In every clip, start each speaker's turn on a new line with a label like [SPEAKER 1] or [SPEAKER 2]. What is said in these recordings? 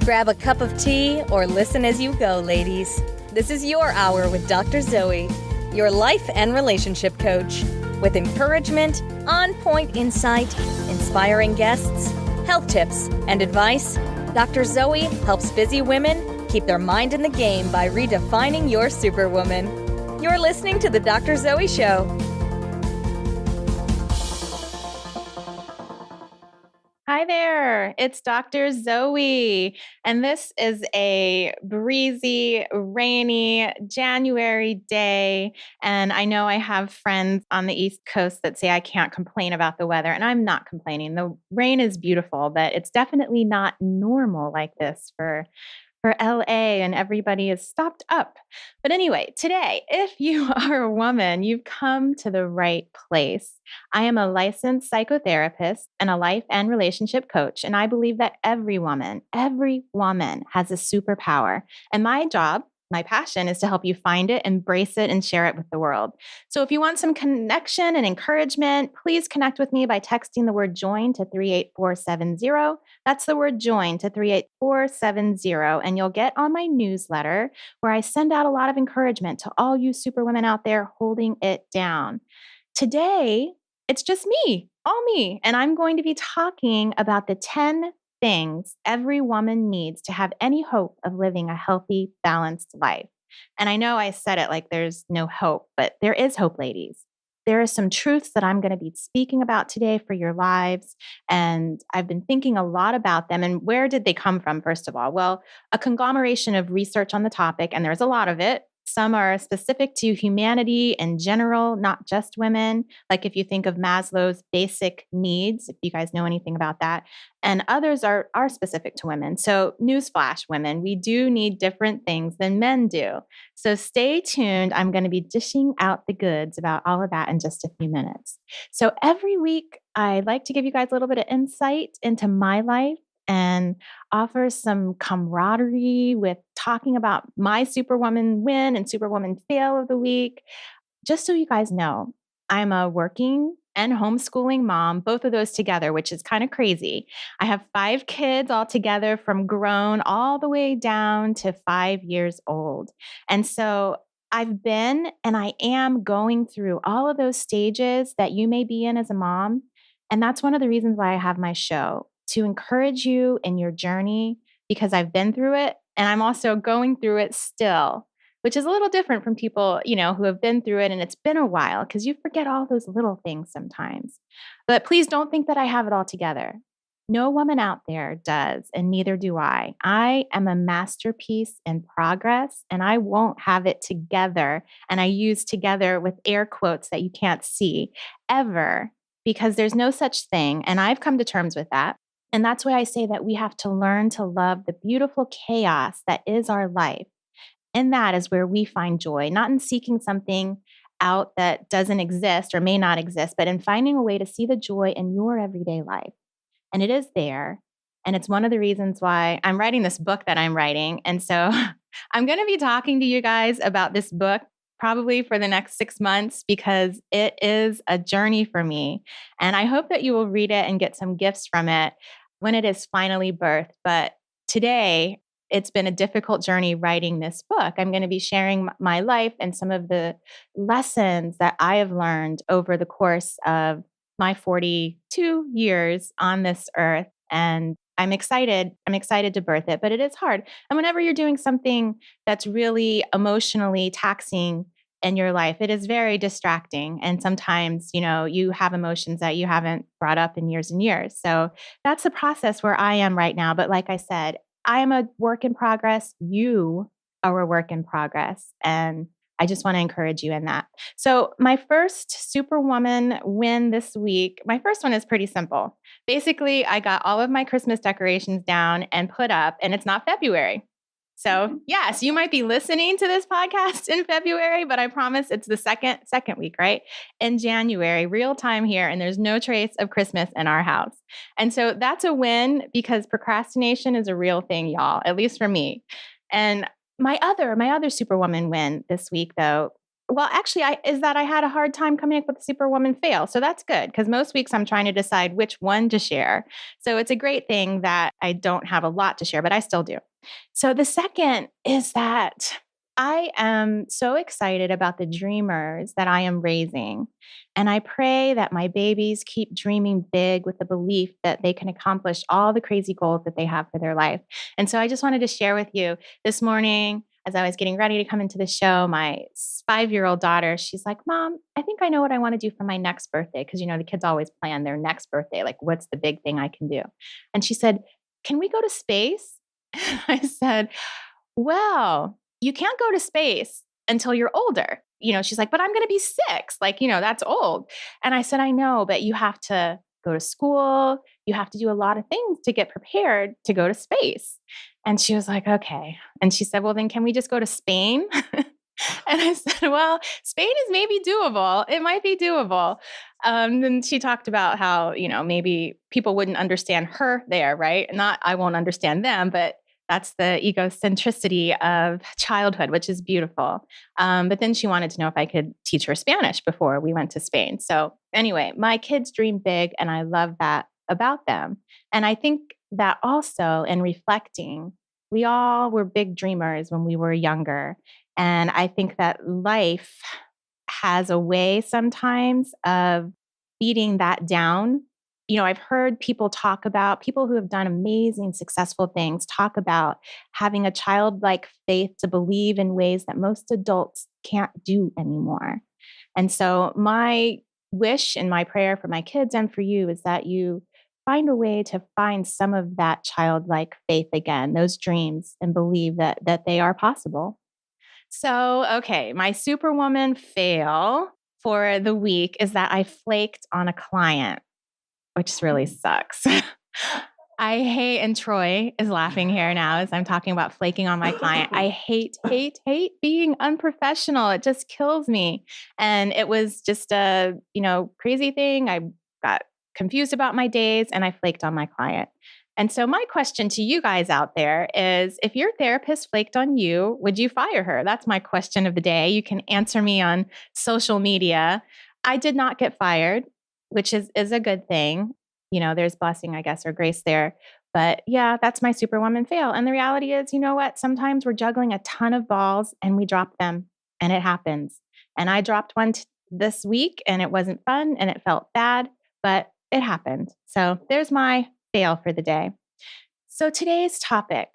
[SPEAKER 1] Grab a cup of tea or listen as you go, ladies. This is your hour with Dr. Zoe, your life and relationship coach. With encouragement, on-point insight, inspiring guests, health tips, and advice, Dr. Zoe helps busy women keep their mind in the game by redefining your superwoman. You're listening to The Dr. Zoe Show.
[SPEAKER 2] Hi there, it's Dr. Zoe, and this is a breezy, rainy January day, and I know I have friends on the East Coast that say I can't complain about the weather, and I'm not complaining. The rain is beautiful, but it's definitely not normal like this for LA, and everybody is stopped up. But anyway, today, if you are a woman, you've come to the right place. I am a licensed psychotherapist and a life and relationship coach, and I believe that every woman has a superpower. And my job, my passion is to help you find it, embrace it, and share it with the world. So if you want some connection and encouragement, please connect with me by texting the word join to 38470. That's the word join to 38470. And you'll get on my newsletter where I send out a lot of encouragement to all you superwomen out there holding it down. Today, it's just me, all me. And I'm going to be talking about the 10 things every woman needs to have any hope of living a healthy, balanced life. And I know I said it like there's no hope, but there is hope, ladies. There are some truths that I'm going to be speaking about today for your lives. And I've been thinking a lot about them. And where did they come from, first of all? Well, a conglomeration of research on the topic, and there's a lot of it. Some are specific to humanity in general, not just women. Like if you think of Maslow's basic needs, if you guys know anything about that, and others are specific to women. So newsflash, women, we do need different things than men do. So stay tuned. I'm going to be dishing out the goods about all of that in just a few minutes. So every week, I like to give you guys a little bit of insight into my life and offer some camaraderie with talking about my Superwoman win and Superwoman fail of the week. Just so you guys know, I'm a working and homeschooling mom, both of those together, which is kind of crazy. I have 5 kids all together from grown all the way down to 5 years old. And so I've been and I am going through all of those stages that you may be in as a mom. And that's one of the reasons why I have my show, to encourage you in your journey, because I've been through it and I'm also going through it still, which is a little different from people, who have been through it and it's been a while, because you forget all those little things sometimes. But please don't think that I have it all together. No woman out there does, and neither do I. I am a masterpiece in progress, and I won't have it together. And I use together with air quotes that you can't see ever, because there's no such thing. And I've come to terms with that. And that's why I say that we have to learn to love the beautiful chaos that is our life. And that is where we find joy, not in seeking something out that doesn't exist or may not exist, but in finding a way to see the joy in your everyday life. And it is there. And it's one of the reasons why I'm writing this book that I'm writing. And so I'm going to be talking to you guys about this book probably for the next 6 months, because it is a journey for me. And I hope that you will read it and get some gifts from it when it is finally birthed. But today, it's been a difficult journey writing this book. I'm going to be sharing my life and some of the lessons that I have learned over the course of my 42 years on this earth. And I'm excited. I'm excited to birth it, but it is hard. And whenever you're doing something that's really emotionally taxing in your life, it is very distracting. And sometimes, you have emotions that you haven't brought up in years and years. So that's the process where I am right now. But like I said, I am a work in progress. You are a work in progress. And I just want to encourage you in that. So my first Superwoman win this week, my first one is pretty simple. Basically, I got all of my Christmas decorations down and put up, and it's not February. So yes, you might be listening to this podcast in February, but I promise it's the second week, right? In January, real time here, and there's no trace of Christmas in our house. And so that's a win, because procrastination is a real thing, y'all, at least for me. And my other Superwoman win this week, though, Well, actually, I had a hard time coming up with a superwoman fail. So that's good because most weeks I'm trying to decide which one to share. So it's a great thing that I don't have a lot to share, but I still do. So the second is that I am so excited about the dreamers that I am raising. And I pray that my babies keep dreaming big with the belief that they can accomplish all the crazy goals that they have for their life. And so I just wanted to share with you this morning, as I was getting ready to come into the show, my 5-year-old daughter, she's like, Mom, I think I know what I want to do for my next birthday. Because, the kids always plan their next birthday. Like, what's the big thing I can do? And she said, Can we go to space? I said, Well, you can't go to space until you're older. She's like, But I'm going to be 6. Like, that's old. And I said, I know, but you have to go to school. You have to do a lot of things to get prepared to go to space. And she was like, Okay. And she said, Well, then can we just go to Spain? And I said, Well, Spain is maybe doable. It might be doable. And she talked about how, maybe people wouldn't understand her there, right? Not I won't understand them, but that's the egocentricity of childhood, which is beautiful. But then she wanted to know if I could teach her Spanish before we went to Spain. So anyway, my kids dream big, and I love that about them. And I think that also in reflecting, we all were big dreamers when we were younger. And I think that life has a way sometimes of beating that down. I've heard people who have done amazing, successful things talk about having a childlike faith to believe in ways that most adults can't do anymore. And so my wish and my prayer for my kids and for you is that you find a way to find some of that childlike faith again, those dreams, and believe that they are possible. So, okay, my superwoman fail for the week is that I flaked on a client, which really sucks. I hate, and Troy is laughing here now as I'm talking about flaking on my client. I hate being unprofessional. It just kills me. And it was just a, crazy thing. I got confused about my days and I flaked on my client. And so my question to you guys out there is, if your therapist flaked on you, would you fire her? That's my question of the day. You can answer me on social media. I did not get fired, which is a good thing. There's blessing, I guess, or grace there. But yeah, that's my superwoman fail. And the reality is, you know what? Sometimes we're juggling a ton of balls and we drop them, and it happens. And I dropped one this week and it wasn't fun and it felt bad, but it happened. So there's my fail for the day. So today's topic,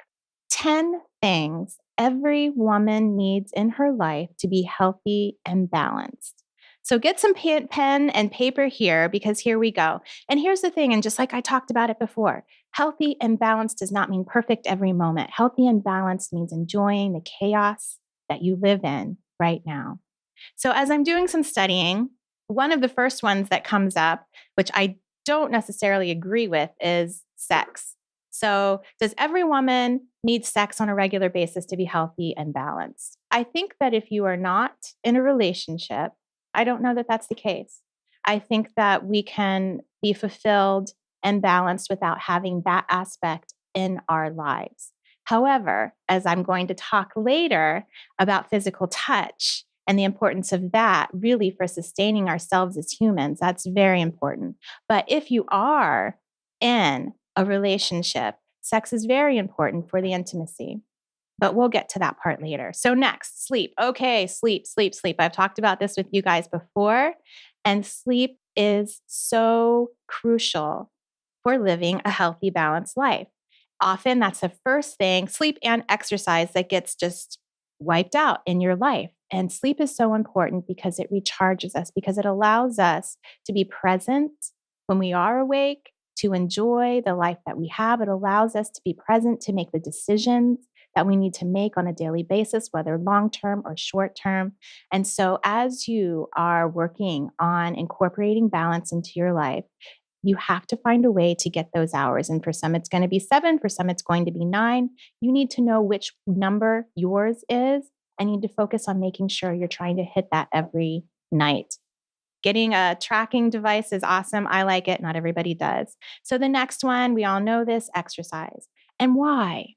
[SPEAKER 2] 10 things every woman needs in her life to be healthy and balanced. So get some pen and paper here, because here we go. And here's the thing, and just like I talked about it before, healthy and balanced does not mean perfect every moment. Healthy and balanced means enjoying the chaos that you live in right now. So as I'm doing some studying, one of the first ones that comes up, which I don't necessarily agree with, is sex. So does every woman need sex on a regular basis to be healthy and balanced? I think that if you are not in a relationship, I don't know that that's the case. I think that we can be fulfilled and balanced without having that aspect in our lives. However, as I'm going to talk later about physical touch and the importance of that really for sustaining ourselves as humans, that's very important. But if you are in a relationship, sex is very important for the intimacy. But we'll get to that part later. So next, sleep. Okay, sleep. I've talked about this with you guys before, and sleep is so crucial for living a healthy, balanced life. Often that's the first thing, sleep and exercise, that gets just wiped out in your life. And sleep is so important because it recharges us, because it allows us to be present when we are awake, to enjoy the life that we have. It allows us to be present to make the decisions that we need to make on a daily basis, whether long-term or short-term. And so as you are working on incorporating balance into your life, you have to find a way to get those hours. And for some, it's going to be 7. For some, it's going to be 9. You need to know which number yours is. I need to focus on making sure you're trying to hit that every night. Getting a tracking device is awesome. I like it. Not everybody does. So the next one, we all know this, exercise. And why?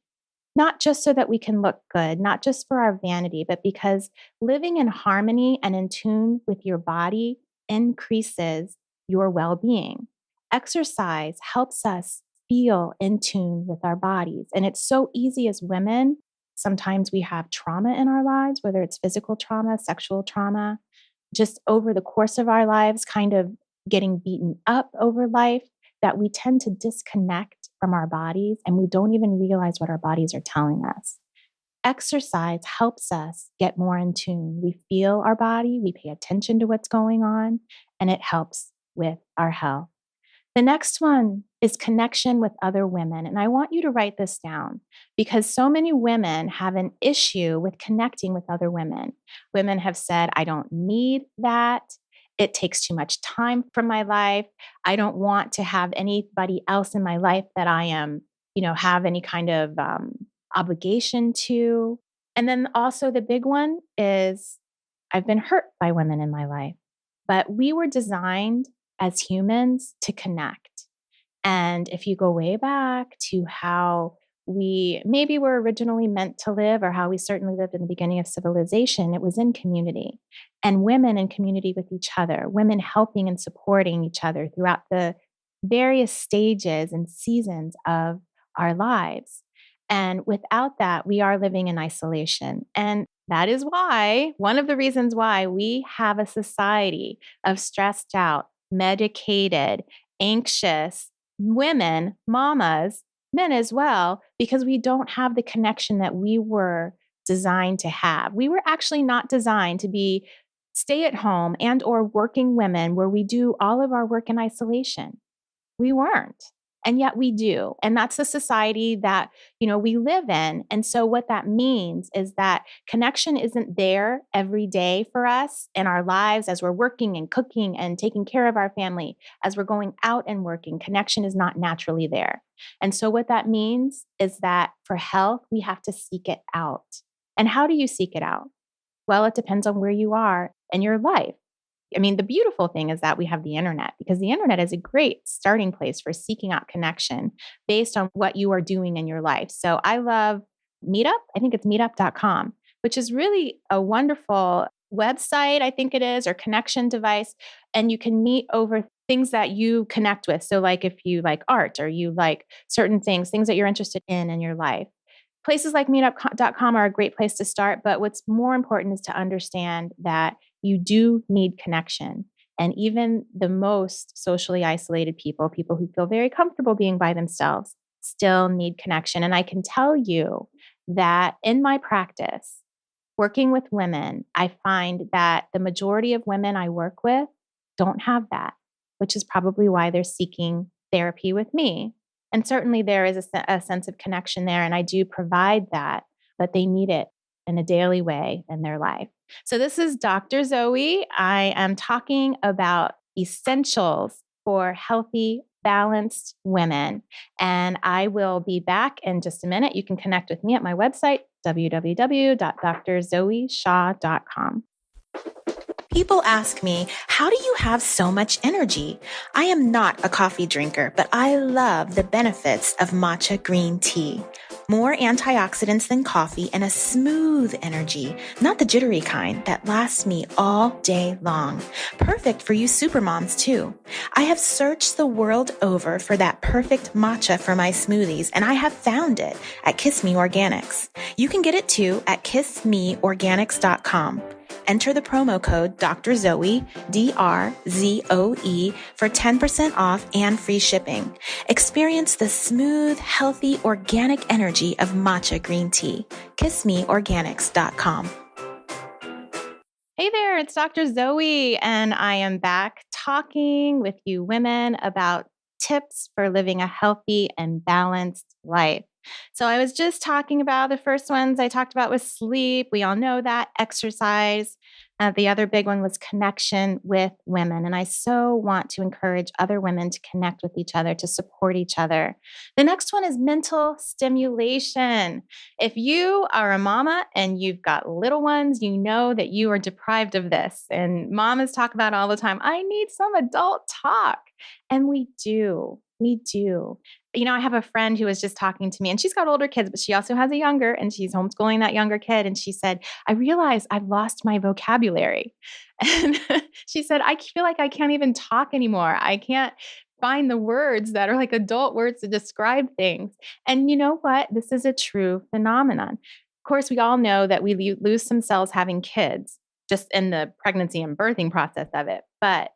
[SPEAKER 2] not just so that we can look good, not just for our vanity, but because living in harmony and in tune with your body increases your well being. Exercise helps us feel in tune with our bodies. And it's so easy as women. Sometimes we have trauma in our lives, whether it's physical trauma, sexual trauma, just over the course of our lives, kind of getting beaten up over life, that we tend to disconnect from our bodies and we don't even realize what our bodies are telling us. Exercise helps us get more in tune. We feel our body, we pay attention to what's going on, and it helps with our health. The next one is connection with other women. And I want you to write this down because so many women have an issue with connecting with other women. Women have said, I don't need that. It takes too much time from my life. I don't want to have anybody else in my life that I am, have any kind of obligation to. And then also the big one is I've been hurt by women in my life, but we were designed as humans to connect. And if you go way back to how we maybe were originally meant to live, or how we certainly lived in the beginning of civilization, it was in community and women in community with each other, women helping and supporting each other throughout the various stages and seasons of our lives. And without that, we are living in isolation. And that is why, one of the reasons why we have a society of stressed out, medicated, anxious women, mamas, men as well, because we don't have the connection that we were designed to have. We were actually not designed to be stay at home and or working women where we do all of our work in isolation. We weren't. And yet we do. And that's the society that, we live in. And so what that means is that connection isn't there every day for us in our lives as we're working and cooking and taking care of our family, as we're going out and working. Connection is not naturally there. And so what that means is that for health, we have to seek it out. And how do you seek it out? Well, it depends on where you are in your life. I mean, the beautiful thing is that we have the internet, because the internet is a great starting place for seeking out connection based on what you are doing in your life. So I love Meetup. I think it's meetup.com, which is really a wonderful website, I think it is, or connection device. And you can meet over things that you connect with. So like if you like art or you like certain things that you're interested in your life. Places like meetup.com are a great place to start, but what's more important is to understand that you do need connection. And even the most socially isolated people who feel very comfortable being by themselves, still need connection. And I can tell you that in my practice, working with women, I find that the majority of women I work with don't have that, which is probably why they're seeking therapy with me. And certainly there is a sense of connection there, and I do provide that, but they need it in a daily way in their life. So this is Dr. Zoe. I am talking about essentials for healthy, balanced women. And I will be back in just a minute. You can connect with me at my website, www.drzoeshaw.com.
[SPEAKER 3] People ask me, how do you have so much energy? I am not a coffee drinker, but I love the benefits of matcha green tea. More antioxidants than coffee and a smooth energy, not the jittery kind that lasts me all day long. Perfect for you supermoms too. I have searched the world over for that perfect matcha for my smoothies, and I have found it at Kiss Me Organics. You can get it too at kissmeorganics.com. Enter the promo code Dr. Zoe, DRZOE, for 10% off and free shipping. Experience the smooth, healthy, organic energy of matcha green tea. KissMeOrganics.com.
[SPEAKER 2] Hey there, it's Dr. Zoe, and I am back talking with you women about tips for living a healthy and balanced life. So I was just talking about the first ones I talked about was sleep. We all know that. Exercise. The other big one was connection with women. And I so want to encourage other women to connect with each other, to support each other. The next one is mental stimulation. If you are a mama and you've got little ones, you know that you are deprived of this. And mamas talk about all the time, I need some adult talk. And we do. We do. I have a friend who was just talking to me, and she's got older kids, but she also has a younger, and she's homeschooling that younger kid. And she said, I realized I've lost my vocabulary. And she said, I feel like I can't even talk anymore. I can't find the words that are like adult words to describe things. And you know what? This is a true phenomenon. Of course, we all know that we lose some cells having kids just in the pregnancy and birthing process of it. But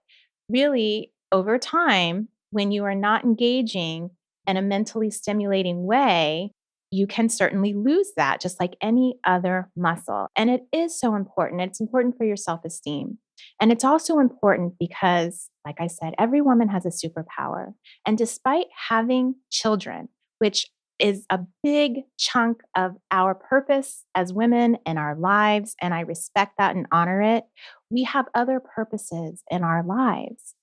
[SPEAKER 2] really, over time, when you are not engaging in a mentally stimulating way, you can certainly lose that just like any other muscle. And it is so important. It's important for your self esteem. And it's also important because, like I said, every woman has a superpower. And despite having children, which is a big chunk of our purpose as women in our lives, and I respect that and honor it, we have other purposes in our lives.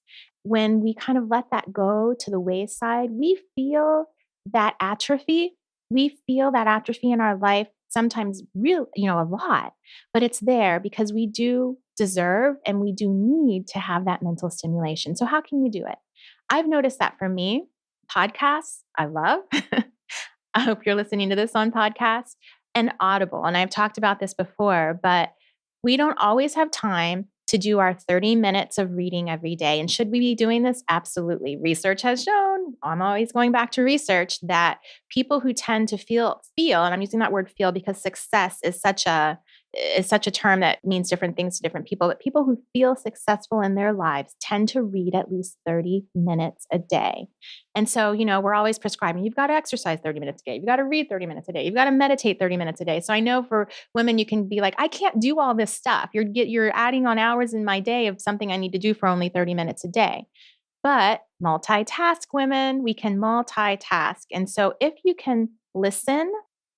[SPEAKER 2] When we kind of let that go to the wayside, we feel that atrophy. We feel that atrophy in our life sometimes a lot, but it's there because we do deserve and we do need to have that mental stimulation. So how can you do it? I've noticed that for me, podcasts, I love. I hope you're listening to this on podcast and Audible. And I've talked about this before, but we don't always have time to do our 30 minutes of reading every day. And should we be doing this? Absolutely. Research has shown, I'm always going back to research, that people who tend to feel, and I'm using that word feel because success is such a term that means different things to different people, but people who feel successful in their lives tend to read at least 30 minutes a day. And so, we're always prescribing, you've got to exercise 30 minutes a day. You've got to read 30 minutes a day. You've got to meditate 30 minutes a day. So I know for women, you can be like, I can't do all this stuff. You're adding on hours in my day of something I need to do for only 30 minutes a day. But multitask, women, we can multitask. And so if you can listen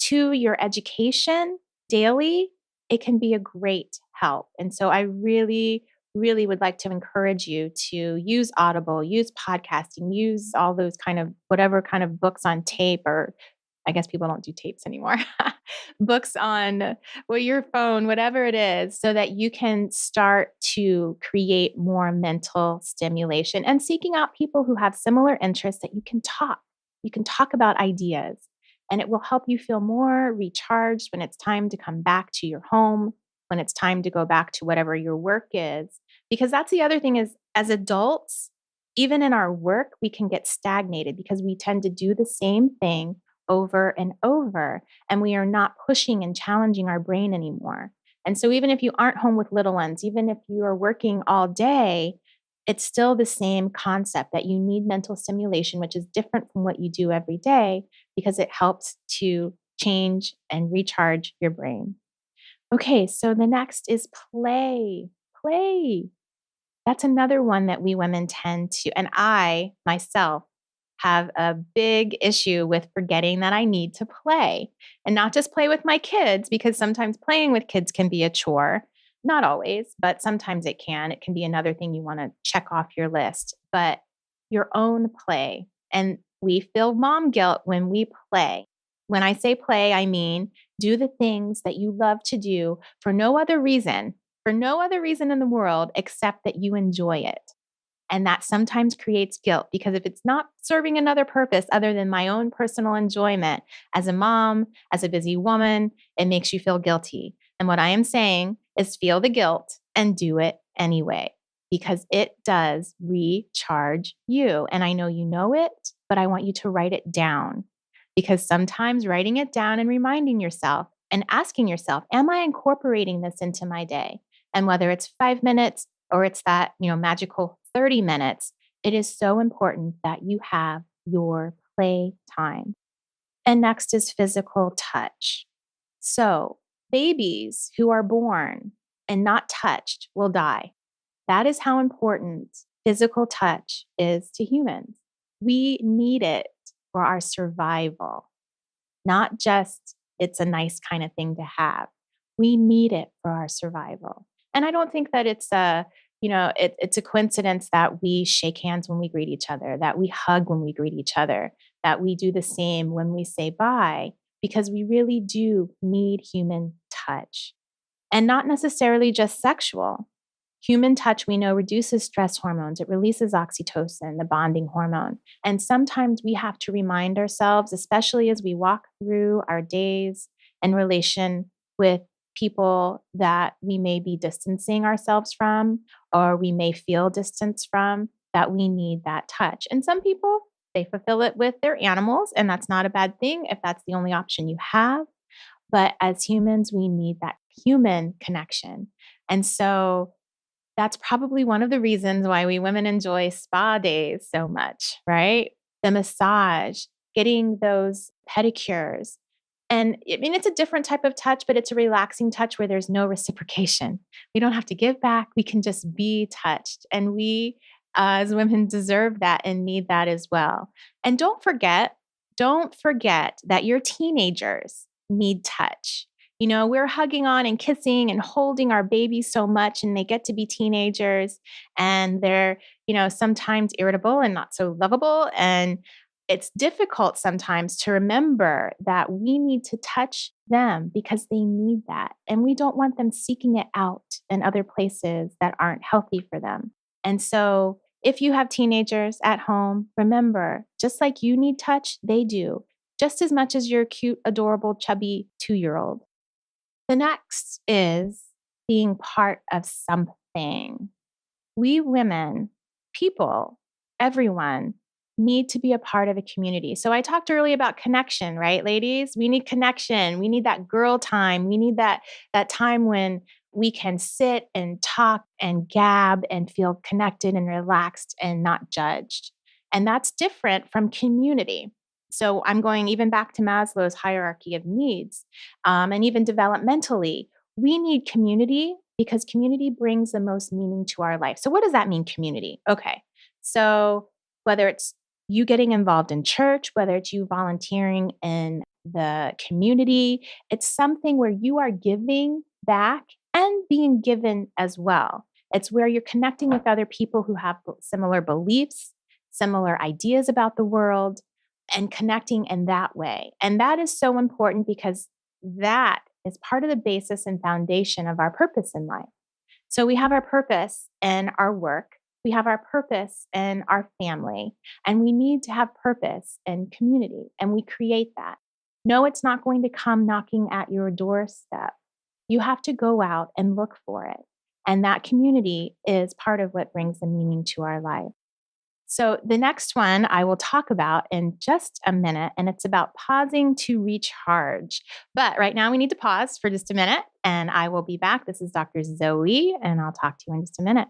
[SPEAKER 2] to your education daily, it can be a great help. And so I really, really would like to encourage you to use Audible, use podcasting, use all those whatever kind of books on tape, or I guess people don't do tapes anymore, books on your phone, whatever it is, so that you can start to create more mental stimulation and seeking out people who have similar interests that you can talk. You can talk about ideas. And it will help you feel more recharged when it's time to come back to your home, when it's time to go back to whatever your work is. Because that's the other thing is, as adults, even in our work, we can get stagnated because we tend to do the same thing over and over, and we are not pushing and challenging our brain anymore. And so even if you aren't home with little ones, even if you are working all day, it's still the same concept that you need mental stimulation, which is different from what you do every day because it helps to change and recharge your brain. Okay, so the next is play. Play. That's another one that we women tend to, and I myself have a big issue with forgetting that I need to play, and not just play with my kids, because sometimes playing with kids can be a chore. Not always, but sometimes it can. It can be another thing you want to check off your list, but your own play. And we feel mom guilt when we play. When I say play, I mean do the things that you love to do for no other reason in the world except that you enjoy it. And that sometimes creates guilt because if it's not serving another purpose other than my own personal enjoyment as a mom, as a busy woman, it makes you feel guilty. And what I am saying is feel the guilt and do it anyway, because it does recharge you. And I know you know it, but I want you to write it down, because sometimes writing it down and reminding yourself and asking yourself, am I incorporating this into my day? And whether it's 5 minutes or it's that, magical 30 minutes, it is so important that you have your play time. And next is physical touch. So babies who are born and not touched will die. That is how important physical touch is to humans. We need it for our survival, not just it's a nice kind of thing to have. We need it for our survival. And I don't think that it's a coincidence that we shake hands when we greet each other, that we hug when we greet each other, that we do the same when we say bye, because we really do need human touch. And not necessarily just sexual. Human touch, we know, reduces stress hormones. It releases oxytocin, the bonding hormone. And sometimes we have to remind ourselves, especially as we walk through our days in relation with people that we may be distancing ourselves from, or we may feel distance from, that we need that touch. And some people, they fulfill it with their animals, and that's not a bad thing if that's the only option you have. But as humans, we need that human connection. And so that's probably one of the reasons why we women enjoy spa days so much, right? The massage, getting those pedicures. And I mean, it's a different type of touch, but it's a relaxing touch where there's no reciprocation. We don't have to give back. We can just be touched. And we, as women, deserve that and need that as well. And don't forget that your teenagers need touch. You know, we're hugging on and kissing and holding our babies so much, and they get to be teenagers and they're, sometimes irritable and not so lovable. And it's difficult sometimes to remember that we need to touch them because they need that. And we don't want them seeking it out in other places that aren't healthy for them. And so if you have teenagers at home, remember, just like you need touch, they do, just as much as your cute, adorable, chubby 2-year-old. The next is being part of something. We women, people, everyone need to be a part of a community. So I talked earlier about connection, right, ladies? We need connection. We need that girl time. We need that time when we can sit and talk and gab and feel connected and relaxed and not judged. And that's different from community. So I'm going even back to Maslow's hierarchy of needs. And even developmentally, we need community because community brings the most meaning to our life. So what does that mean, community? Okay. So whether it's you getting involved in church, whether it's you volunteering in the community, it's something where you are giving back and being given as well. It's where you're connecting with other people who have similar beliefs, similar ideas about the world, and connecting in that way. And that is so important because that is part of the basis and foundation of our purpose in life. So we have our purpose in our work, we have our purpose in our family, and we need to have purpose in community, and we create that. No, it's not going to come knocking at your doorstep. You have to go out and look for it. And that community is part of what brings the meaning to our life. So the next one I will talk about in just a minute, and it's about pausing to recharge. But right now we need to pause for just a minute, and I will be back. This is Dr. Zoe, and I'll talk to you in just a minute.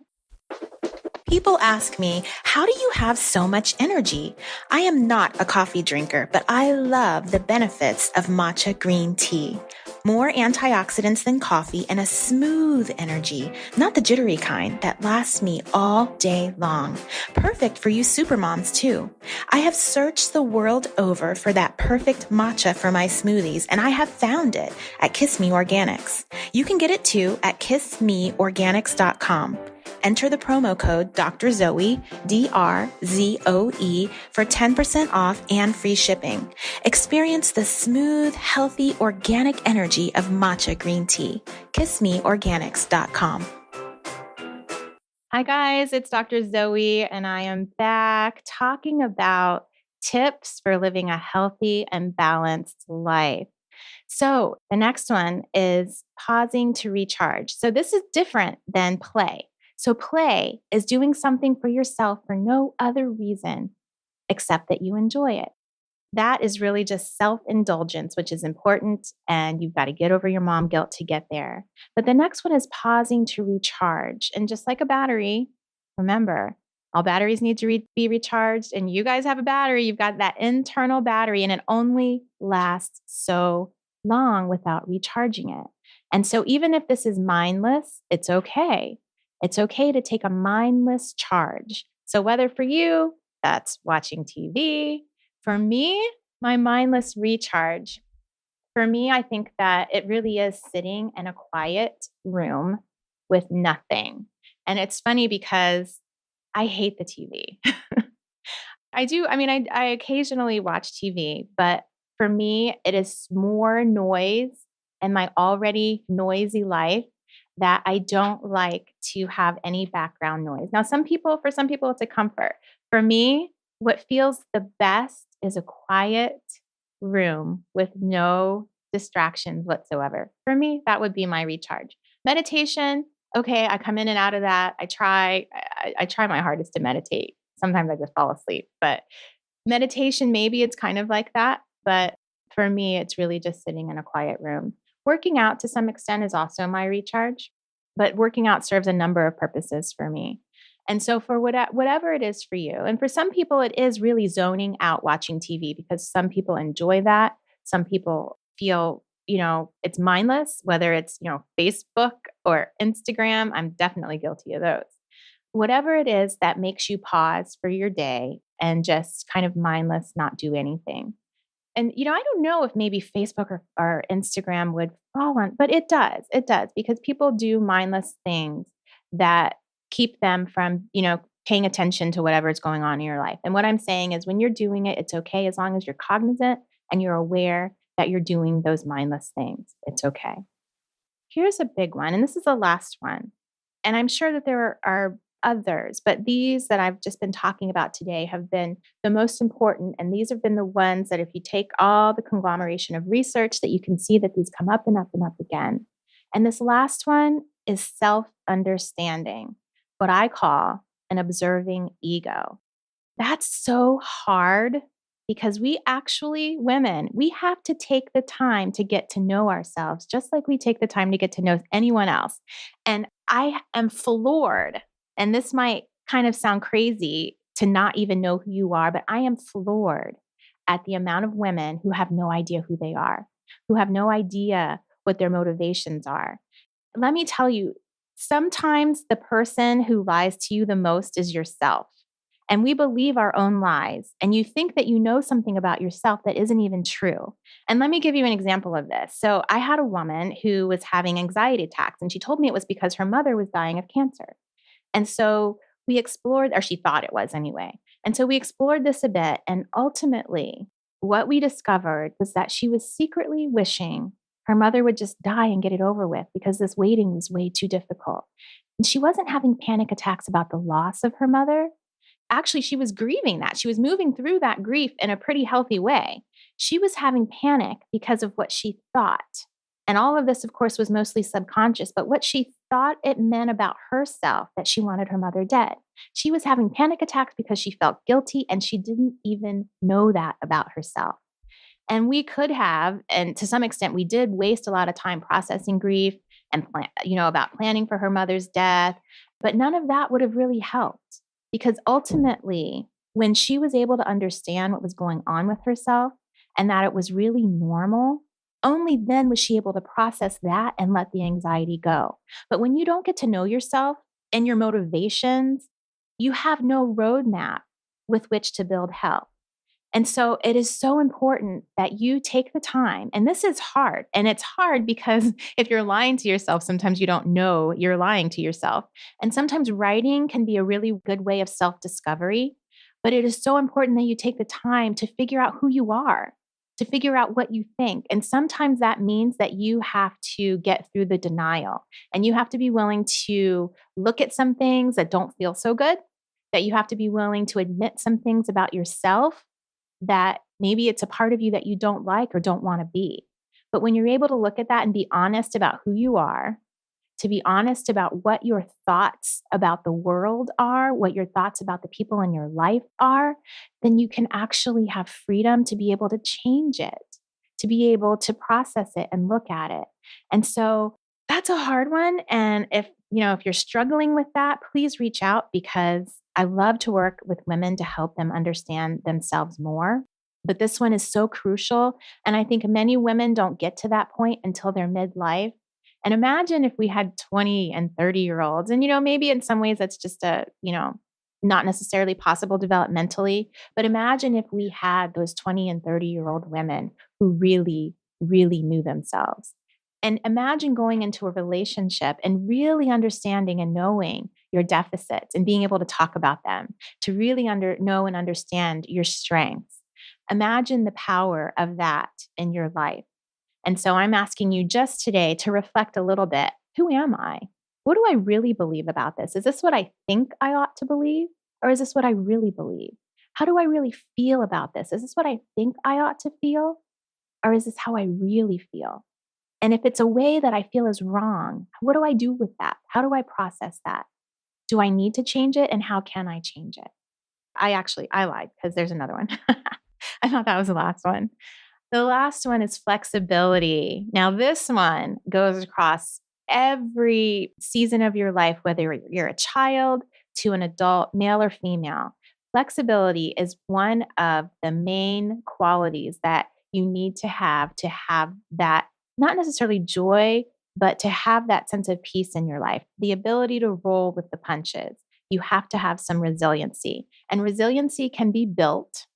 [SPEAKER 3] People ask me, how do you have so much energy? I am not a coffee drinker, but I love the benefits of matcha green tea. More antioxidants than coffee and a smooth energy, not the jittery kind that lasts me all day long. Perfect for you supermoms too. I have searched the world over for that perfect matcha for my smoothies, and I have found it at Kiss Me Organics. You can get it too at kissmeorganics.com. Enter the promo code Dr. Zoe, DRZOE, for 10% off and free shipping. Experience the smooth, healthy, organic energy of matcha green tea. KissMeOrganics.com.
[SPEAKER 2] Hi, guys. It's Dr. Zoe, and I am back talking about tips for living a healthy and balanced life. So the next one is pausing to recharge. So this is different than play. So play is doing something for yourself for no other reason except that you enjoy it. That is really just self-indulgence, which is important, and you've got to get over your mom guilt to get there. But the next one is pausing to recharge. And just like a battery, remember, all batteries need to be recharged, and you guys have a battery. You've got that internal battery, and it only lasts so long without recharging it. And so even if this is mindless, it's okay. It's okay to take a mindless charge. So whether for you, that's watching TV. For me, my mindless recharge. For me, I think that it really is sitting in a quiet room with nothing. And it's funny because I hate the TV. I occasionally watch TV, but for me, it is more noise in my already noisy life that I don't like to have any background noise. Now, for some people, it's a comfort. For me, what feels the best is a quiet room with no distractions whatsoever. For me, that would be my recharge. Meditation, okay, I come in and out of that. I try my hardest to meditate. Sometimes I just fall asleep, but meditation, maybe it's kind of like that. But for me, it's really just sitting in a quiet room. Working out to some extent is also my recharge, but working out serves a number of purposes for me. And so for whatever it is for you, and for some people, it is really zoning out watching TV because some people enjoy that. Some people feel, it's mindless, whether it's, Facebook or Instagram. I'm definitely guilty of those. Whatever it is that makes you pause for your day and just kind of mindless, not do anything. And, I don't know if maybe Facebook or Instagram would fall on, but it does. It does because people do mindless things that keep them from, paying attention to whatever is going on in your life. And what I'm saying is when you're doing it, it's okay as long as you're cognizant and you're aware that you're doing those mindless things. It's okay. Here's a big one, and this is the last one. And I'm sure that there are others, but these that I've just been talking about today have been the most important. And these have been the ones that if you take all the conglomeration of research that you can see that these come up and up and up again. And this last one is self-understanding, what I call an observing ego. That's so hard because women, we have to take the time to get to know ourselves, just like we take the time to get to know anyone else. And I am floored, and this might kind of sound crazy to not even know who you are, but I am floored at the amount of women who have no idea who they are, who have no idea what their motivations are. Let me tell you, sometimes the person who lies to you the most is yourself. And we believe our own lies. And you think that you know something about yourself that isn't even true. And let me give you an example of this. So I had a woman who was having anxiety attacks, and she told me it was because her mother was dying of cancer. And so we explored, or she thought it was anyway. And so we explored this a bit. And ultimately, what we discovered was that she was secretly wishing her mother would just die and get it over with because this waiting was way too difficult. And she wasn't having panic attacks about the loss of her mother. Actually, she was grieving that. She was moving through that grief in a pretty healthy way. She was having panic because of what she thought. And all of this, of course, was mostly subconscious, but what she thought it meant about herself that she wanted her mother dead. She was having panic attacks because she felt guilty and she didn't even know that about herself. And we could have, and to some extent, we did waste a lot of time processing grief and about planning for her mother's death, but none of that would have really helped. Because ultimately, when she was able to understand what was going on with herself and that it was really normal, only then was she able to process that and let the anxiety go. But when you don't get to know yourself and your motivations, you have no roadmap with which to build health. And so it is so important that you take the time. And this is hard. And it's hard because if you're lying to yourself, sometimes you don't know you're lying to yourself. And sometimes writing can be a really good way of self-discovery. But it is so important that you take the time to figure out who you are, to figure out what you think. And sometimes that means that you have to get through the denial and you have to be willing to look at some things that don't feel so good, that you have to be willing to admit some things about yourself that maybe it's a part of you that you don't like or don't want to be. But when you're able to look at that and be honest about who you are, to be honest about what your thoughts about the world are, what your thoughts about the people in your life are, then you can actually have freedom to be able to change it, to be able to process it and look at it. And so that's a hard one. And if you're struggling with that, please reach out because I love to work with women to help them understand themselves more. But this one is so crucial. And I think many women don't get to that point until they're midlife. And imagine if we had 20 and 30-year-olds, and, maybe in some ways that's just not necessarily possible developmentally, but imagine if we had those 20 and 30-year-old women who really, really knew themselves. And imagine going into a relationship and really understanding and knowing your deficits and being able to talk about them, to really know and understand your strengths. Imagine the power of that in your life. And so I'm asking you just today to reflect a little bit who am I? What do I really believe about this? Is this what I think I ought to believe? Or is this what I really believe? How do I really feel about this? Is this what I think I ought to feel? Or is this how I really feel? And if it's a way that I feel is wrong, what do I do with that? How do I process that? Do I need to change it? And how can I change it? I lied because there's another one. I thought that was the last one. The last one is flexibility. Now, this one goes across every season of your life, whether you're a child to an adult, male or female. Flexibility is one of the main qualities that you need to have that, not necessarily joy, but to have that sense of peace in your life, the ability to roll with the punches. You have to have some resiliency, and resiliency can be built.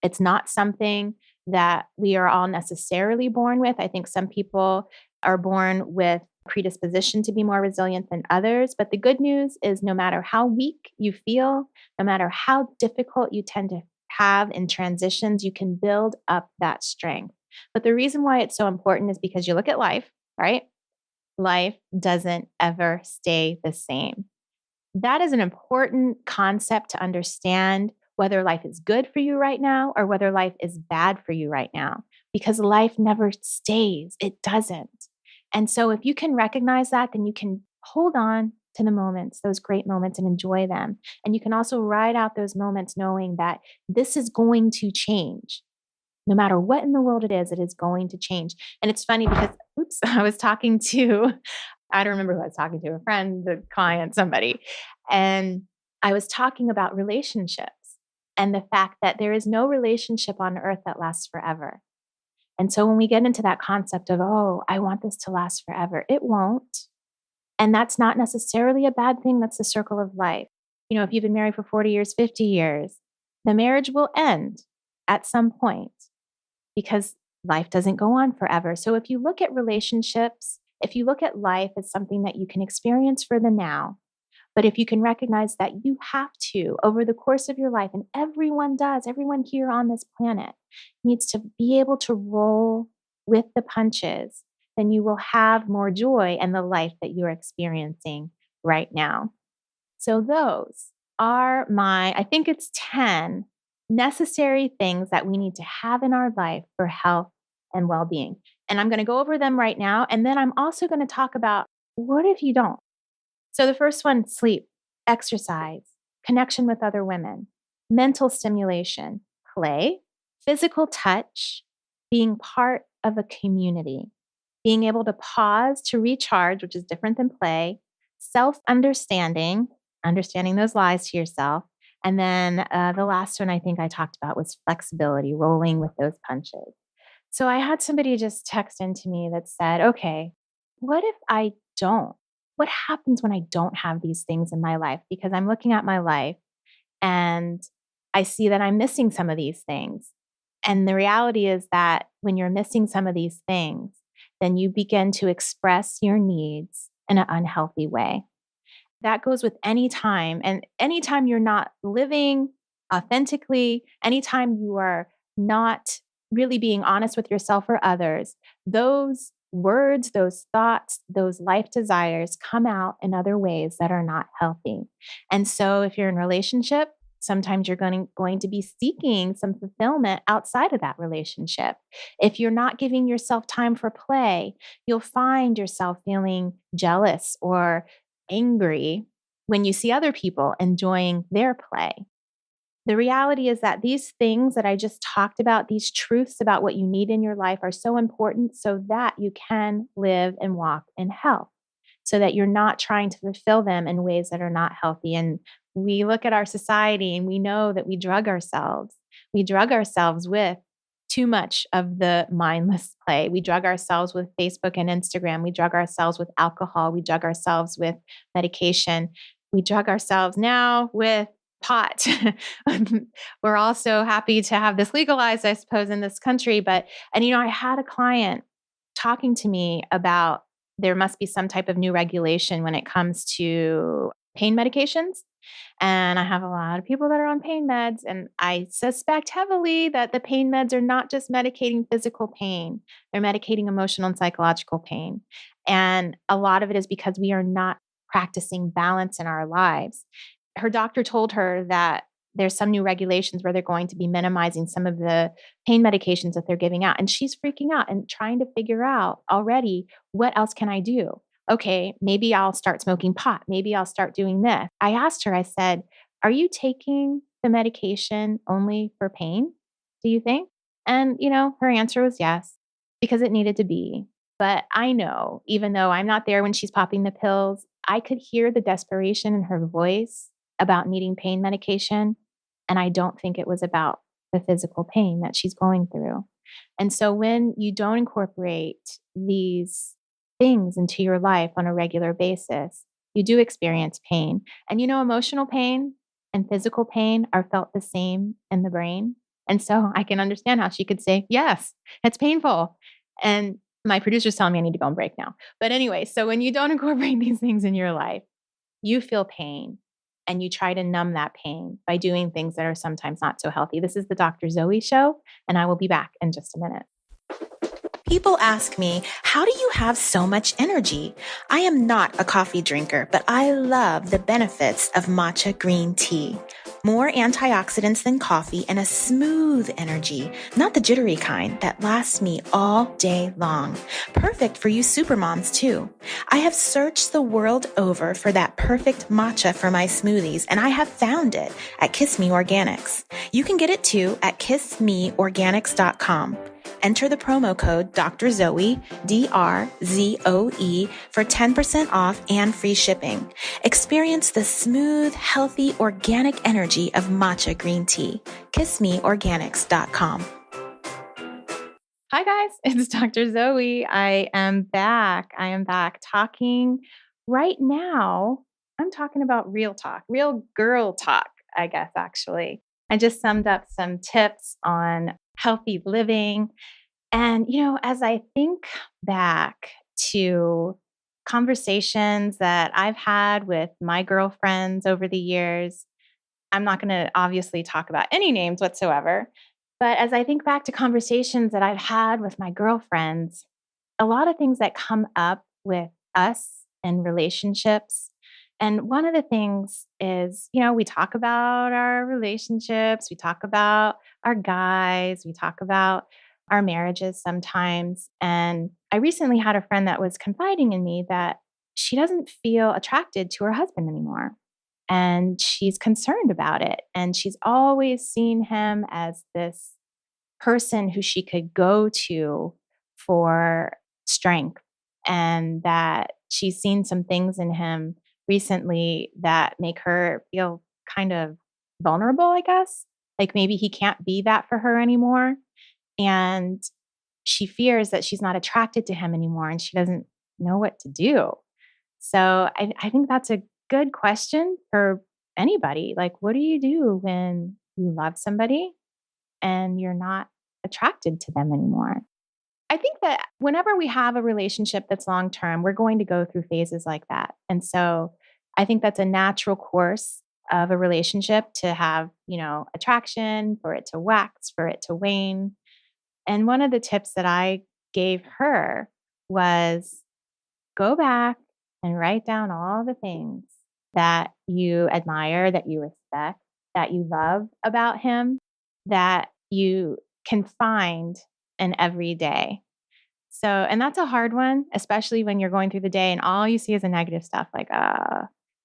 [SPEAKER 2] It's not something that we are all necessarily born with. I think some people are born with predisposition to be more resilient than others. But the good news is no matter how weak you feel, no matter how difficult you tend to have in transitions, you can build up that strength. But the reason why it's so important is because you look at life, right? Life doesn't ever stay the same. That is an important concept to understand, whether life is good for you right now or whether life is bad for you right now, because life never stays. It doesn't. And so if you can recognize that, then you can hold on to the moments, those great moments, and enjoy them. And you can also ride out those moments knowing that this is going to change. No matter what in the world it is going to change. And it's funny because, I was talking to, I don't remember who I was talking to, a friend, a client, somebody. And I was talking about relationships and the fact that there is no relationship on earth that lasts forever. And so when we get into that concept of, oh, I want this to last forever, it won't. And that's not necessarily a bad thing. That's the circle of life. If you've been married for 40 years, 50 years, the marriage will end at some point because life doesn't go on forever. So if you look at relationships, if you look at life as something that you can experience for the now, but if you can recognize that you have to, over the course of your life, and everyone does, everyone here on this planet needs to be able to roll with the punches, then you will have more joy in the life that you're experiencing right now. So those are I think it's 10 necessary things that we need to have in our life for health and well-being. And I'm going to go over them right now. And then I'm also going to talk about what if you don't? So the first one, sleep, exercise, connection with other women, mental stimulation, play, physical touch, being part of a community, being able to pause to recharge, which is different than play, self-understanding, understanding those lies to yourself. And then the last one I think I talked about was flexibility, rolling with those punches. So I had somebody just text into me that said, okay, what if I don't? What happens when I don't have these things in my life? Because I'm looking at my life and I see that I'm missing some of these things. And the reality is that when you're missing some of these things, then you begin to express your needs in an unhealthy way. That goes with any time. And anytime you're not living authentically, anytime you are not really being honest with yourself or others, those words, those thoughts, those life desires come out in other ways that are not healthy. And so if you're in a relationship, sometimes you're going to be seeking some fulfillment outside of that relationship. If you're not giving yourself time for play, you'll find yourself feeling jealous or angry when you see other people enjoying their play. The reality is that these things that I just talked about, these truths about what you need in your life are so important so that you can live and walk in health, so that you're not trying to fulfill them in ways that are not healthy. And we look at our society and we know that we drug ourselves. We drug ourselves with too much of the mindless play. We drug ourselves with Facebook and Instagram. We drug ourselves with alcohol. We drug ourselves with medication. We drug ourselves now with pot. We're also happy to have this legalized, I suppose, in this country. I had a client talking to me about there must be some type of new regulation when it comes to pain medications. And I have a lot of people that are on pain meds, and I suspect heavily that the pain meds are not just medicating physical pain, they're medicating emotional and psychological pain. And a lot of it is because we are not practicing balance in our lives. Her doctor told her that there's some new regulations where they're going to be minimizing some of the pain medications that they're giving out. And she's freaking out and trying to figure out already, what else can I do? Okay, maybe I'll start smoking pot. Maybe I'll start doing this. I asked her, I said, are you taking the medication only for pain? Do you think? And, her answer was yes, because it needed to be. But I know, even though I'm not there when she's popping the pills, I could hear the desperation in her voice about needing pain medication. And I don't think it was about the physical pain that she's going through. And so when you don't incorporate these things into your life on a regular basis, you do experience pain. And emotional pain and physical pain are felt the same in the brain. And so I can understand how she could say, yes, it's painful. And my producer's telling me I need to go on break now. But anyway, so when you don't incorporate these things in your life, you feel pain and you try to numb that pain by doing things that are sometimes not so healthy. This is the Dr. Zoe Show, and I will be back in just a minute.
[SPEAKER 3] People ask me, how do you have so much energy? I am not a coffee drinker, but I love the benefits of matcha green tea. More antioxidants than coffee and a smooth energy, not the jittery kind that lasts me all day long. Perfect for you supermoms too. I have searched the world over for that perfect matcha for my smoothies, and I have found it at Kiss Me Organics. You can get it too at kissmeorganics.com. Enter the promo code Dr. Zoe, DRZOE, for 10% off and free shipping. Experience the smooth, healthy, organic energy of matcha green tea. KissMeOrganics.com.
[SPEAKER 2] Hi, guys. It's Dr. Zoe. I am back. Talking right now. I'm talking about real talk, real girl talk, I guess, actually. I just summed up some tips on healthy living. And, as I think back to conversations that I've had with my girlfriends over the years, I'm not going to obviously talk about any names whatsoever. But as I think back to conversations that I've had with my girlfriends, a lot of things that come up with us and relationships. And one of the things is, we talk about our relationships, we talk about our guys, we talk about our marriages sometimes. And I recently had a friend that was confiding in me that she doesn't feel attracted to her husband anymore. And she's concerned about it. And she's always seen him as this person who she could go to for strength, and that she's seen some things in him recently that make her feel kind of vulnerable, I guess. Like maybe he can't be that for her anymore. And she fears that she's not attracted to him anymore and she doesn't know what to do. So I think that's a good question for anybody. Like, what do you do when you love somebody and you're not attracted to them anymore? I think that whenever we have a relationship that's long term, we're going to go through phases like that. And so I think that's a natural course of a relationship to have, attraction, for it to wax, for it to wane. And one of the tips that I gave her was go back and write down all the things that you admire, that you respect, that you love about him, that you can find in every day. So, and that's a hard one, especially when you're going through the day and all you see is the negative stuff like,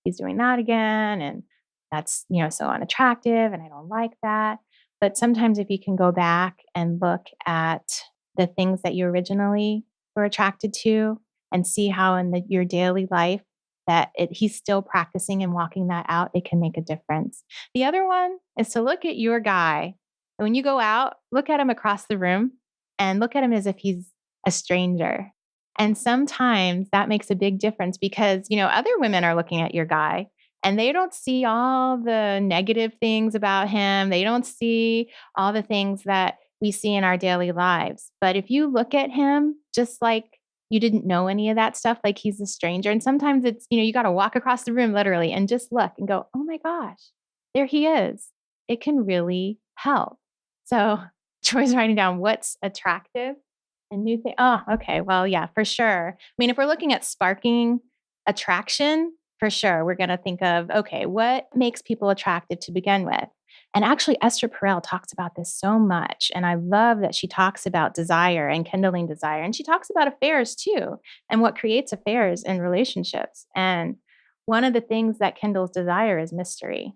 [SPEAKER 2] he's doing that again. And that's, so unattractive. And I don't like that. But sometimes if you can go back and look at the things that you originally were attracted to and see how in your daily life that he's still practicing and walking that out, it can make a difference. The other one is to look at your guy. When you go out, look at him across the room and look at him as if he's a stranger. And sometimes that makes a big difference because, other women are looking at your guy and they don't see all the negative things about him. They don't see all the things that we see in our daily lives. But if you look at him just like you didn't know any of that stuff, like he's a stranger. And sometimes it's, you got to walk across the room literally and just look and go, oh my gosh, there he is. It can really help. So Troy's writing down what's attractive and new thing. Oh, okay. Well, yeah, for sure. I mean, if we're looking at sparking attraction, for sure, we're going to think of, okay, what makes people attractive to begin with? And actually, Esther Perel talks about this so much. And I love that she talks about desire and kindling desire. And she talks about affairs too, and what creates affairs in relationships. And one of the things that kindles desire is mystery.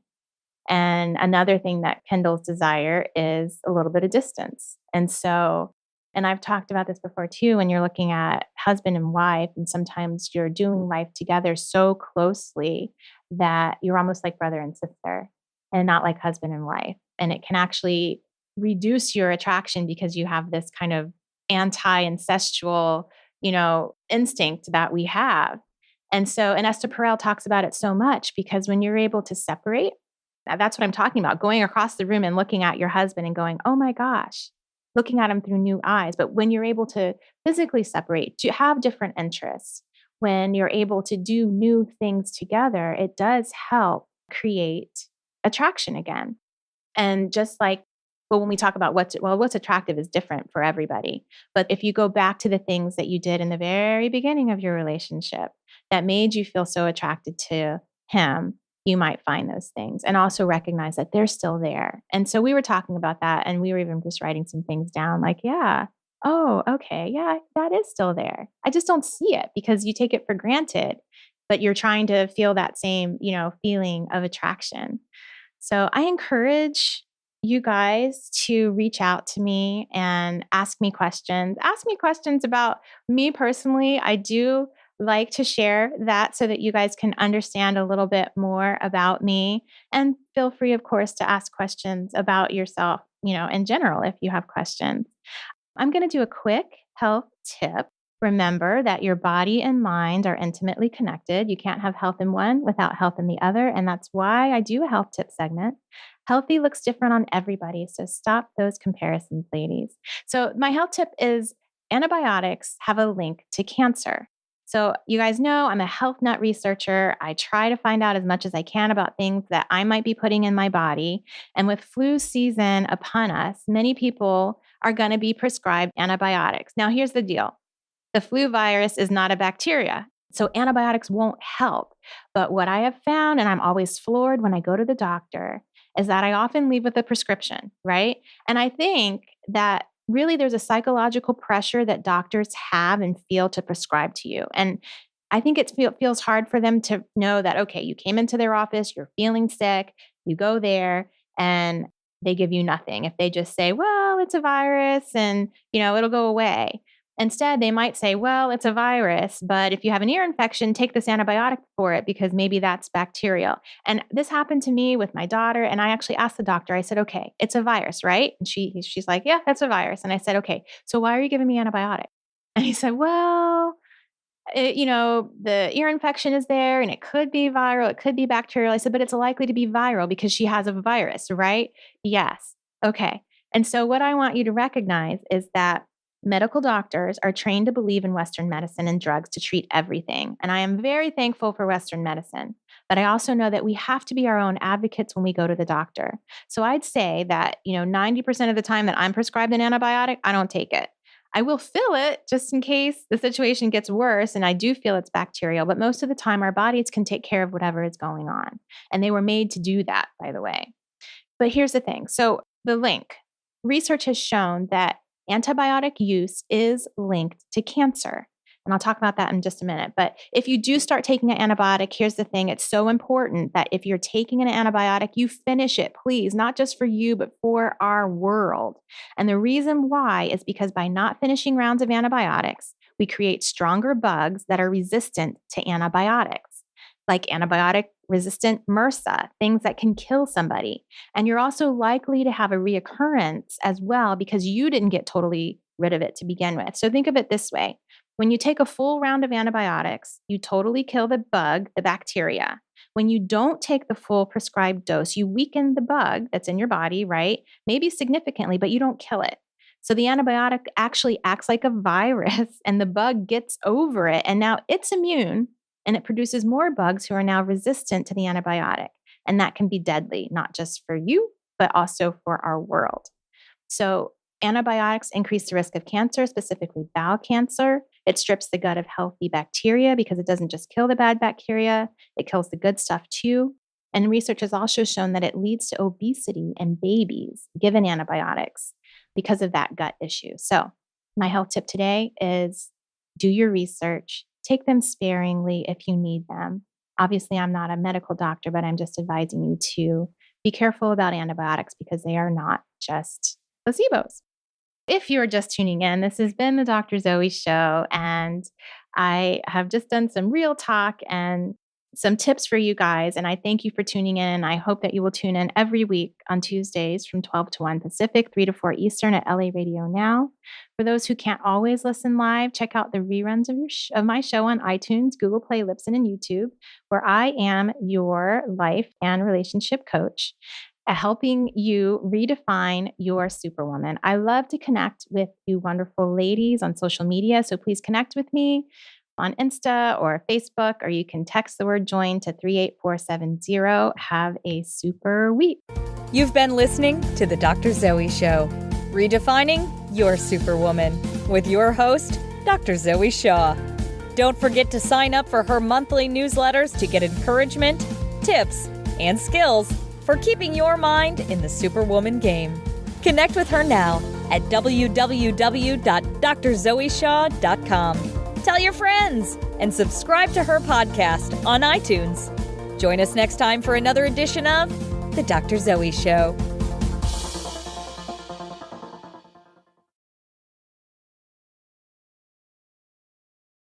[SPEAKER 2] And another thing that kindles desire is a little bit of distance. And so, and I've talked about this before too, when you're looking at husband and wife, and sometimes you're doing life together so closely that you're almost like brother and sister and not like husband and wife. And it can actually reduce your attraction because you have this kind of anti-incestual, instinct that we have. And so, and Esther Perel talks about it so much because when you're able to separate, that's what I'm talking about, going across the room and looking at your husband and going, oh my gosh, looking at him through new eyes. But when you're able to physically separate, to have different interests, when you're able to do new things together, it does help create attraction again. And just like, well, when we talk about what's attractive is different for everybody. But if you go back to the things that you did in the very beginning of your relationship that made you feel so attracted to him, you might find those things and also recognize that they're still there. And so we were talking about that, and we were even just writing some things down like, yeah, oh, okay, yeah, that is still there. I just don't see it because you take it for granted, but you're trying to feel that same, feeling of attraction. So I encourage you guys to reach out to me and ask me questions. Ask me questions about me personally. I do like to share that so that you guys can understand a little bit more about me. And feel free, of course, to ask questions about yourself, in general, if you have questions. I'm going to do a quick health tip. Remember that your body and mind are intimately connected. You can't have health in one without health in the other. And that's why I do a health tip segment. Healthy looks different on everybody. So stop those comparisons, ladies. So my health tip is antibiotics have a link to cancer. So you guys know I'm a health nut researcher. I try to find out as much as I can about things that I might be putting in my body. And with flu season upon us, many people are going to be prescribed antibiotics. Now, here's the deal. The flu virus is not a bacteria, so antibiotics won't help. But what I have found, and I'm always floored when I go to the doctor, is that I often leave with a prescription, right? And I think that really there's a psychological pressure that doctors have and feel to prescribe to you. And I think it feels hard for them to know that, okay, you came into their office, you're feeling sick, you go there, and they give you nothing. If they just say, well, it's a virus and, it'll go away. Instead, they might say, well, it's a virus, but if you have an ear infection, take this antibiotic for it because maybe that's bacterial. And this happened to me with my daughter. And I actually asked the doctor, I said, okay, it's a virus, right? And she's like, yeah, that's a virus. And I said, okay, so why are you giving me antibiotic? And he said, well, the ear infection is there and it could be viral, it could be bacterial. I said, but it's likely to be viral because she has a virus, right? Yes. Okay. And so what I want you to recognize is that medical doctors are trained to believe in Western medicine and drugs to treat everything. And I am very thankful for Western medicine. But I also know that we have to be our own advocates when we go to the doctor. So I'd say that, 90% of the time that I'm prescribed an antibiotic, I don't take it. I will fill it just in case the situation gets worse and I do feel it's bacterial. But most of the time, our bodies can take care of whatever is going on. And they were made to do that, by the way. But here's the thing. So the link. Research has shown that antibiotic use is linked to cancer. And I'll talk about that in just a minute. But if you do start taking an antibiotic, here's the thing. It's so important that if you're taking an antibiotic, you finish it, please, not just for you, but for our world. And the reason why is because by not finishing rounds of antibiotics, we create stronger bugs that are resistant to antibiotics, like antibiotic resistant MRSA, things that can kill somebody. And you're also likely to have a reoccurrence as well because you didn't get totally rid of it to begin with. So think of it this way. When you take a full round of antibiotics, you totally kill the bug, the bacteria. When you don't take the full prescribed dose, you weaken the bug that's in your body, right? Maybe significantly, but you don't kill it. So the antibiotic actually acts like a virus and the bug gets over it. And now it's immune and it produces more bugs who are now resistant to the antibiotic. And that can be deadly, not just for you, but also for our world. So antibiotics increase the risk of cancer, specifically bowel cancer. It strips the gut of healthy bacteria because it doesn't just kill the bad bacteria, it kills the good stuff too. And research has also shown that it leads to obesity in babies given antibiotics because of that gut issue. So my health tip today is do your research, take them sparingly if you need them. Obviously, I'm not a medical doctor, but I'm just advising you to be careful about antibiotics because they are not just placebos. If you're just tuning in, this has been the Dr. Zoe Show, and I have just done some real talk and some tips for you guys. And I thank you for tuning in. I hope that you will tune in every week on Tuesdays from 12 to 1 Pacific, 3 to 4 Eastern at LA Radio Now. For those who can't always listen live, check out the reruns of my show on iTunes, Google Play, Libsyn, and YouTube, where I am your life and relationship coach, helping you redefine your superwoman. I love to connect with you wonderful ladies on social media, so please connect with me on Insta or Facebook, or you can text the word join to 38470. Have a super week.
[SPEAKER 1] You've been listening to The Dr. Zoe Show, redefining your superwoman, with your host, Dr. Zoe Shaw. Don't forget to sign up for her monthly newsletters to get encouragement, tips, and skills for keeping your mind in the superwoman game. Connect with her now at www.drzoeshaw.com. Tell your friends and subscribe to her podcast on iTunes. Join us next time for another edition of The Dr. Zoe Show.